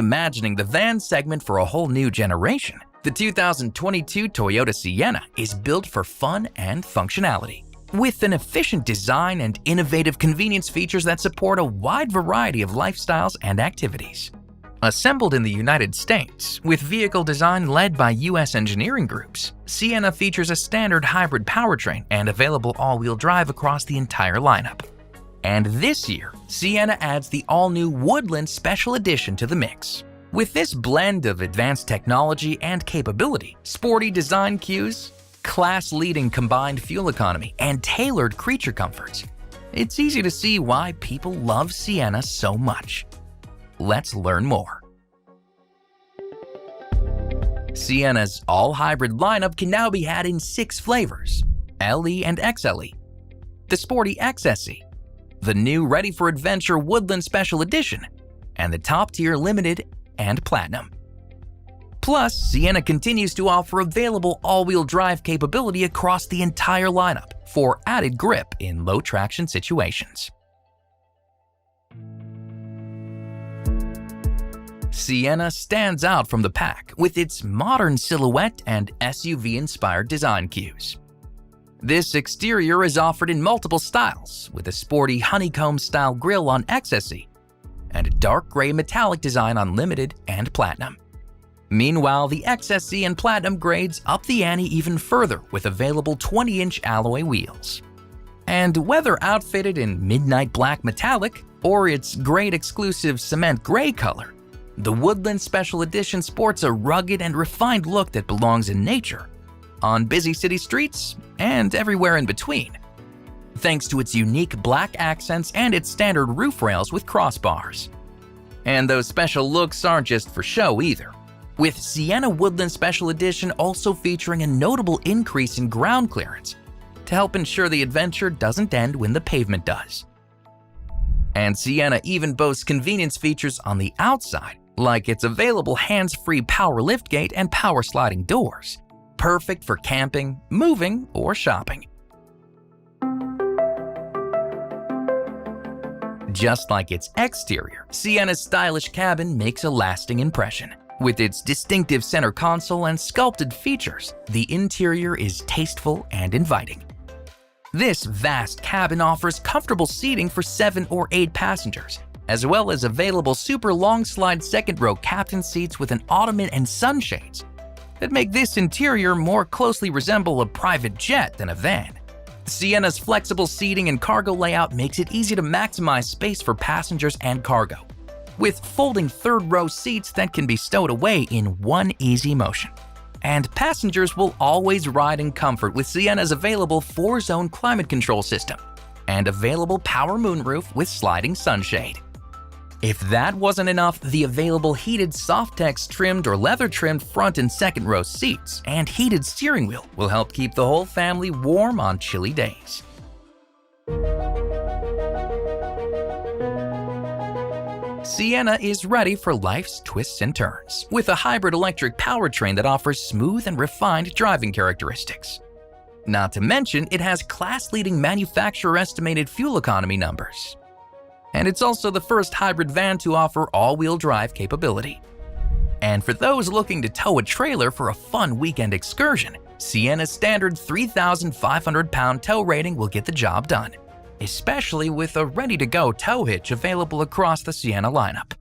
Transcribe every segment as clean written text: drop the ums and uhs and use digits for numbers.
reimagining the van segment for a whole new generation. The 2022 Toyota Sienna is built for fun and functionality, with an efficient design and innovative convenience features that support a wide variety of lifestyles and activities. Assembled in the United States, with vehicle design led by U.S. engineering groups, Sienna features a standard hybrid powertrain and available all-wheel drive across the entire lineup. And this year, Sienna adds the all-new Woodland Special Edition to the mix. With this blend of advanced technology and capability, sporty design cues, class-leading combined fuel economy, and tailored creature comforts, it's easy to see why people love Sienna so much. Let's learn more. Sienna's all-hybrid lineup can now be had in 6 flavors: LE and XLE, the sporty XSE, the new ready-for-adventure Woodland Special Edition, and the top-tier Limited and Platinum. Plus, Sienna continues to offer available all-wheel drive capability across the entire lineup for added grip in low-traction situations. Sienna stands out from the pack with its modern silhouette and SUV-inspired design cues. This exterior is offered in multiple styles, with a sporty honeycomb-style grille on XSE and a dark gray metallic design on Limited and Platinum. Meanwhile, the XSE and Platinum grades up the ante even further with available 20-inch alloy wheels. And whether outfitted in midnight black metallic or its grade-exclusive cement gray color, the Woodland Special Edition sports a rugged and refined look that belongs in nature, on busy city streets, and everywhere in between, thanks to its unique black accents and its standard roof rails with crossbars. And those special looks aren't just for show either, with Sienna Woodland Special Edition also featuring a notable increase in ground clearance to help ensure the adventure doesn't end when the pavement does. And Sienna even boasts convenience features on the outside, like its available hands-free power liftgate and power sliding doors, perfect for camping, moving, or shopping. Just like its exterior, Sienna's stylish cabin makes a lasting impression. With its distinctive center console and sculpted features, the interior is tasteful and inviting. This vast cabin offers comfortable seating for 7 or 8 passengers, as well as available super long slide second row captain seats with an ottoman and sunshades that make this interior more closely resemble a private jet than a van. Sienna's flexible seating and cargo layout makes it easy to maximize space for passengers and cargo, with folding third-row seats that can be stowed away in one easy motion. And passengers will always ride in comfort with Sienna's available 4-zone climate control system and available power moonroof with sliding sunshade. If that wasn't enough, the available heated Softex trimmed or leather trimmed front and second row seats and heated steering wheel will help keep the whole family warm on chilly days. Sienna is ready for life's twists and turns, with a hybrid electric powertrain that offers smooth and refined driving characteristics. Not to mention, it has class-leading manufacturer-estimated fuel economy numbers. And it's also the first hybrid van to offer all-wheel drive capability. And for those looking to tow a trailer for a fun weekend excursion, Sienna's standard 3,500-pound tow rating will get the job done, especially with a ready-to-go tow hitch available across the Sienna lineup.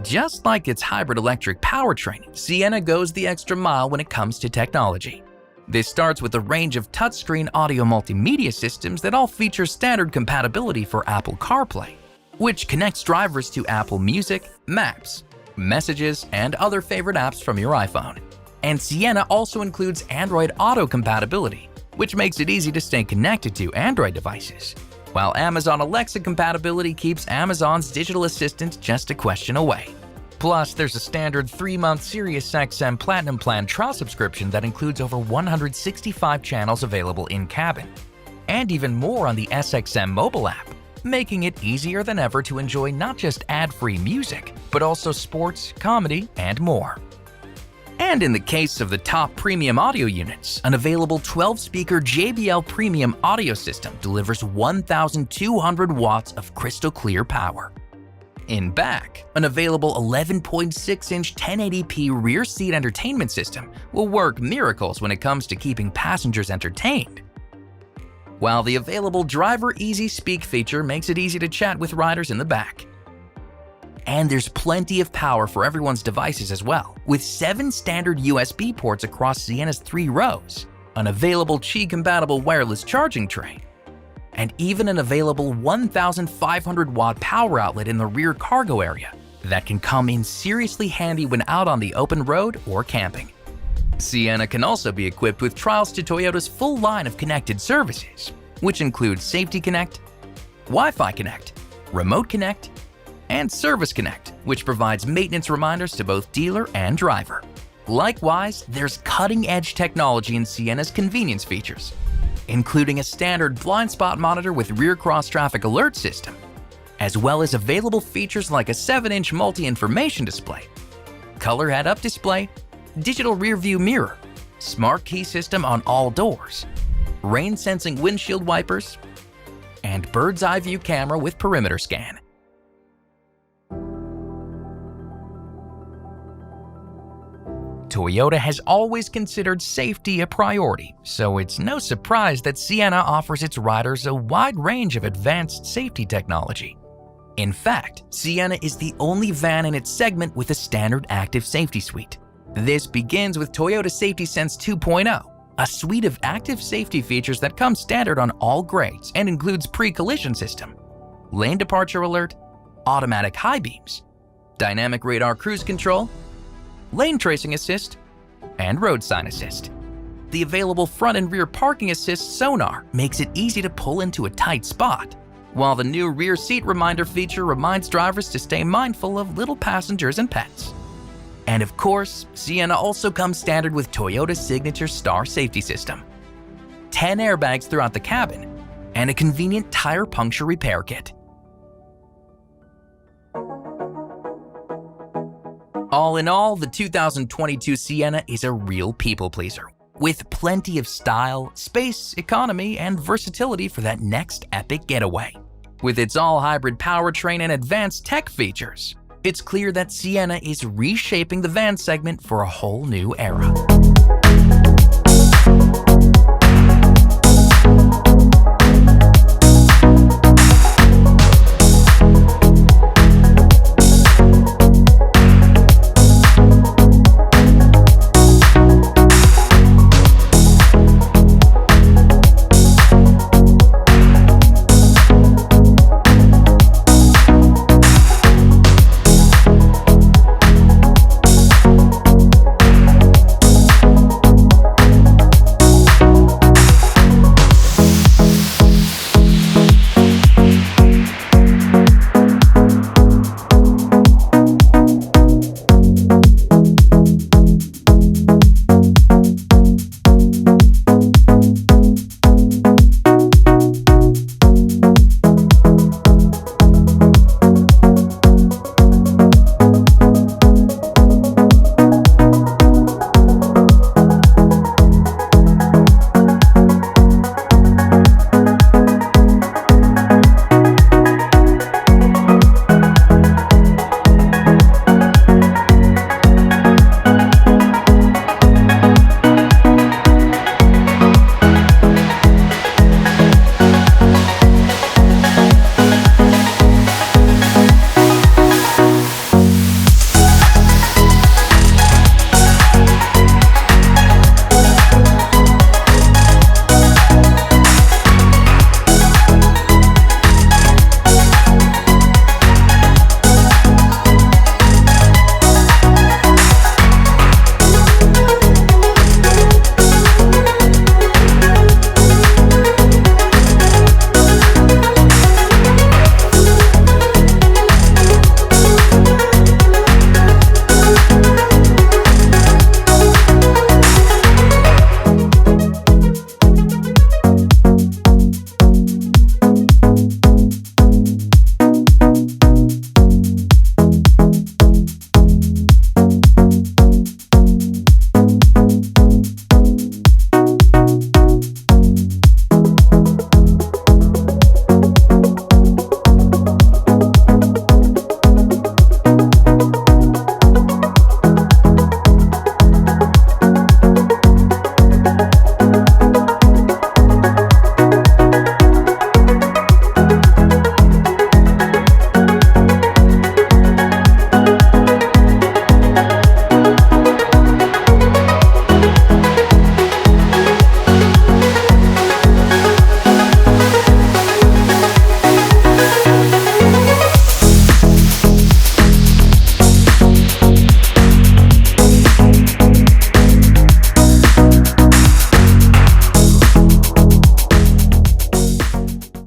Just like its hybrid electric powertrain, Sienna goes the extra mile when it comes to technology. This starts with a range of touchscreen audio multimedia systems that all feature standard compatibility for Apple CarPlay, which connects drivers to Apple Music, Maps, Messages, and other favorite apps from your iPhone. And Sienna also includes Android Auto compatibility, which makes it easy to stay connected to Android devices, while Amazon Alexa compatibility keeps Amazon's digital assistant just a question away. Plus, there's a standard 3-month SiriusXM Platinum Plan trial subscription that includes over 165 channels available in-cabin, and even more on the SXM mobile app, making it easier than ever to enjoy not just ad-free music, but also sports, comedy, and more. And in the case of the top premium audio units, an available 12-speaker JBL premium audio system delivers 1,200 watts of crystal clear power. In back, an available 11.6-inch 1080p rear seat entertainment system will work miracles when it comes to keeping passengers entertained. While the available Driver Easy Speak feature makes it easy to chat with riders in the back. And there's plenty of power for everyone's devices as well, with 7 standard USB ports across Sienna's 3 rows, an available Qi-compatible wireless charging tray, and even an available 1,500 watt power outlet in the rear cargo area that can come in seriously handy when out on the open road or camping. Sienna can also be equipped with trials to Toyota's full line of connected services, which include Safety Connect, Wi-Fi Connect, Remote Connect, and Service Connect, which provides maintenance reminders to both dealer and driver. Likewise, there's cutting-edge technology in Sienna's convenience features, including a standard blind spot monitor with rear cross-traffic alert system, as well as available features like a 7-inch multi-information display, color head-up display, digital rear-view mirror, smart key system on all doors, rain-sensing windshield wipers, and bird's-eye view camera with perimeter scan. Toyota has always considered safety a priority, so it's no surprise that Sienna offers its riders a wide range of advanced safety technology. In fact, Sienna is the only van in its segment with a standard active safety suite. This begins with Toyota Safety Sense 2.0, a suite of active safety features that come standard on all grades and includes pre-collision system, lane departure alert, automatic high beams, dynamic radar cruise control, lane tracing assist, and road sign assist. The available front and rear parking assist sonar makes it easy to pull into a tight spot, while the new rear seat reminder feature reminds drivers to stay mindful of little passengers and pets. And of course, Sienna also comes standard with Toyota's signature Star safety system, 10 airbags throughout the cabin, and a convenient tire puncture repair kit. All in all, the 2022 Sienna is a real people pleaser, with plenty of style, space, economy, and versatility for that next epic getaway. With its all-hybrid powertrain and advanced tech features, it's clear that Sienna is reshaping the van segment for a whole new era.